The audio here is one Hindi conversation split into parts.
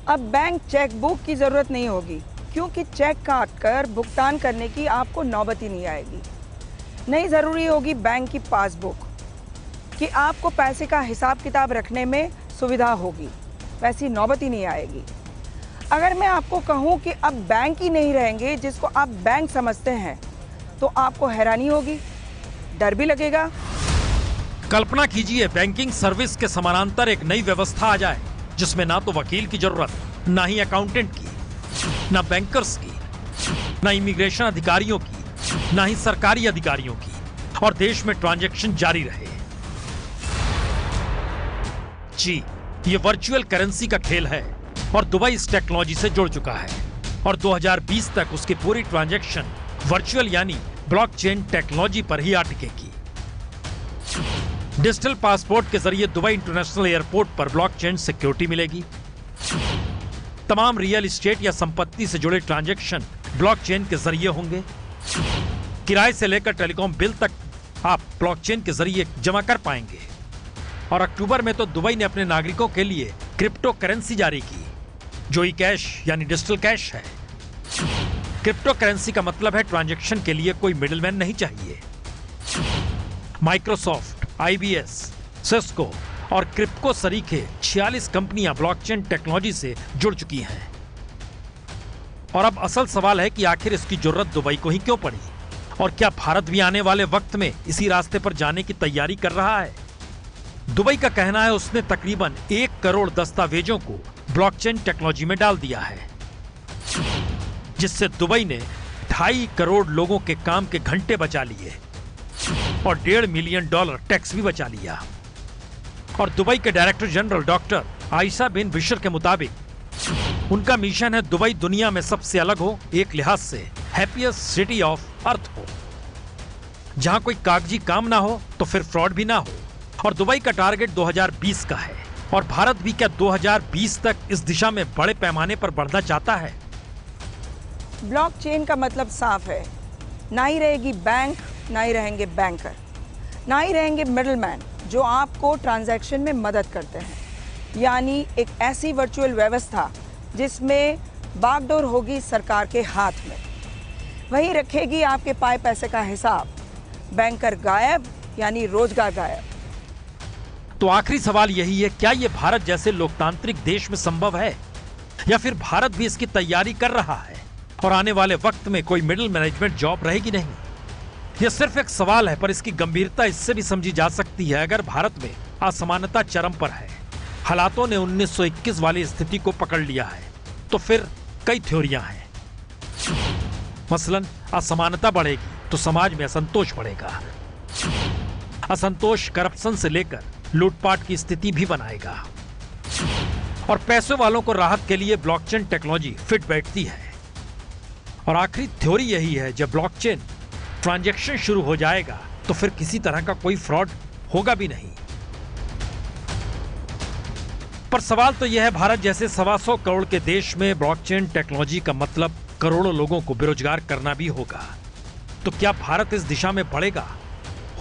अब बैंक चेक बुक की ज़रूरत नहीं होगी, क्योंकि चेक काट कर भुगतान करने की आपको नौबत ही नहीं आएगी। नहीं ज़रूरी होगी बैंक की पासबुक कि आपको पैसे का हिसाब किताब रखने में सुविधा होगी, वैसी नौबत ही नहीं आएगी। अगर मैं आपको कहूँ कि अब बैंक ही नहीं रहेंगे जिसको आप बैंक समझते हैं, तो आपको हैरानी होगी, डर भी लगेगा। कल्पना कीजिए बैंकिंग सर्विस के समानांतर एक नई व्यवस्था आ जाए, जिसमें ना तो वकील की जरूरत, ना ही अकाउंटेंट की, ना बैंकर्स की, ना इमिग्रेशन अधिकारियों की, ना ही सरकारी अधिकारियों की, और देश में ट्रांजैक्शन जारी रहे। जी, ये वर्चुअल करेंसी का खेल है और दुबई इस टेक्नोलॉजी से जुड़ चुका है और 2020 तक उसकी पूरी ट्रांजैक्शन वर्चुअल यानी ब्लॉकचेन टेक्नोलॉजी पर ही अटकेगी। डिजिटल पासपोर्ट के जरिए दुबई इंटरनेशनल एयरपोर्ट पर ब्लॉकचेन सिक्योरिटी मिलेगी। तमाम रियल एस्टेट या संपत्ति से जुड़े ट्रांजैक्शन ब्लॉकचेन के जरिए होंगे। किराए से लेकर टेलीकॉम बिल तक आप ब्लॉकचेन के जरिए जमा कर पाएंगे। और अक्टूबर में तो दुबई ने अपने नागरिकों के लिए क्रिप्टो करेंसी जारी की, जो ई कैश यानी डिजिटल कैश है। क्रिप्टो करेंसी का मतलब है ट्रांजैक्शन के लिए कोई मिडिलमैन नहीं चाहिए। माइक्रोसॉफ्ट, आईबीएस, सिस्को और क्रिप्को सरीखे 46 कंपनियां ब्लॉकचेन टेक्नोलॉजी से जुड़ चुकी हैं। और अब असल सवाल है कि आखिर इसकी जरूरत दुबई को ही क्यों पड़ी, और क्या भारत भी आने वाले वक्त में इसी रास्ते पर जाने की तैयारी कर रहा है। दुबई का कहना है उसने तकरीबन 1 करोड़ दस्तावेजों को ब्लॉकचेन टेक्नोलॉजी में डाल दिया है, जिससे दुबई ने 2.5 करोड़ लोगों के काम के घंटे बचा लिए और $1.5 मिलियन टैक्स भी बचा लिया। और दुबई के डायरेक्टर जनरल डॉक्टर आयशा बिन बिशर के मुताबिक उनका मिशन है दुबई दुनिया में सबसे अलग हो, एक लिहाज से हैप्पीएस्ट सिटी ऑफ अर्थ हो, जहां कोई कागजी काम ना हो तो फिर फ्रॉड भी ना हो। और दुबई का टारगेट 2020 का है, और भारत भी क्या 2020 तक इस दिशा में बड़े पैमाने पर बढ़ना चाहता है। ब्लॉकचेन का मतलब साफ है, ना ही रहेगी बैंक, ना ही रहेंगे बैंकर, ना ही रहेंगे मिडलमैन जो आपको ट्रांजैक्शन में मदद करते हैं। यानी एक ऐसी वर्चुअल व्यवस्था जिसमें बागडोर होगी सरकार के हाथ में, वही रखेगी आपके पाए पैसे का हिसाब। बैंकर गायब यानी रोजगार गायब। तो आखिरी सवाल यही है, क्या यह भारत जैसे लोकतांत्रिक देश में संभव है, या फिर भारत भी इसकी तैयारी कर रहा है और आने वाले वक्त में कोई मिडिल मैनेजमेंट जॉब रहेगी नहीं। यह सिर्फ एक सवाल है, पर इसकी गंभीरता इससे भी समझी जा सकती है अगर भारत में असमानता चरम पर है, हालातों ने 1921 वाली स्थिति को पकड़ लिया है, तो फिर कई थ्योरियां हैं। मसलन असमानता बढ़ेगी तो समाज में असंतोष बढ़ेगा। असंतोष करप्शन से लेकर लूटपाट की स्थिति भी बनाएगा, और पैसे वालों को राहत के लिए ब्लॉकचेन टेक्नोलॉजी फिट बैठती है। और आखिरी थ्योरी यही है, जब ब्लॉकचेन ट्रांजैक्शन शुरू हो जाएगा तो फिर किसी तरह का कोई फ्रॉड होगा भी नहीं। पर सवाल तो यह है, भारत जैसे 125 करोड़ के देश में ब्लॉकचेन टेक्नोलॉजी का मतलब करोड़ों लोगों को बेरोजगार करना भी होगा। तो क्या भारत इस दिशा में बढ़ेगा?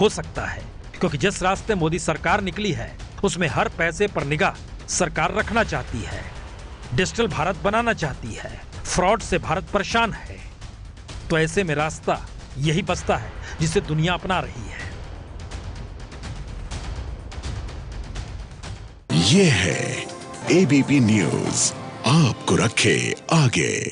हो सकता है, क्योंकि जिस रास्ते मोदी सरकार निकली है उसमें हर पैसे पर निगाह सरकार रखना चाहती है, डिजिटल भारत बनाना चाहती है, फ्रॉड से भारत परेशान है। तो ऐसे में रास्ता यही बचता है जिसे दुनिया अपना रही है। ये है एबीपी न्यूज, आपको रखे आगे।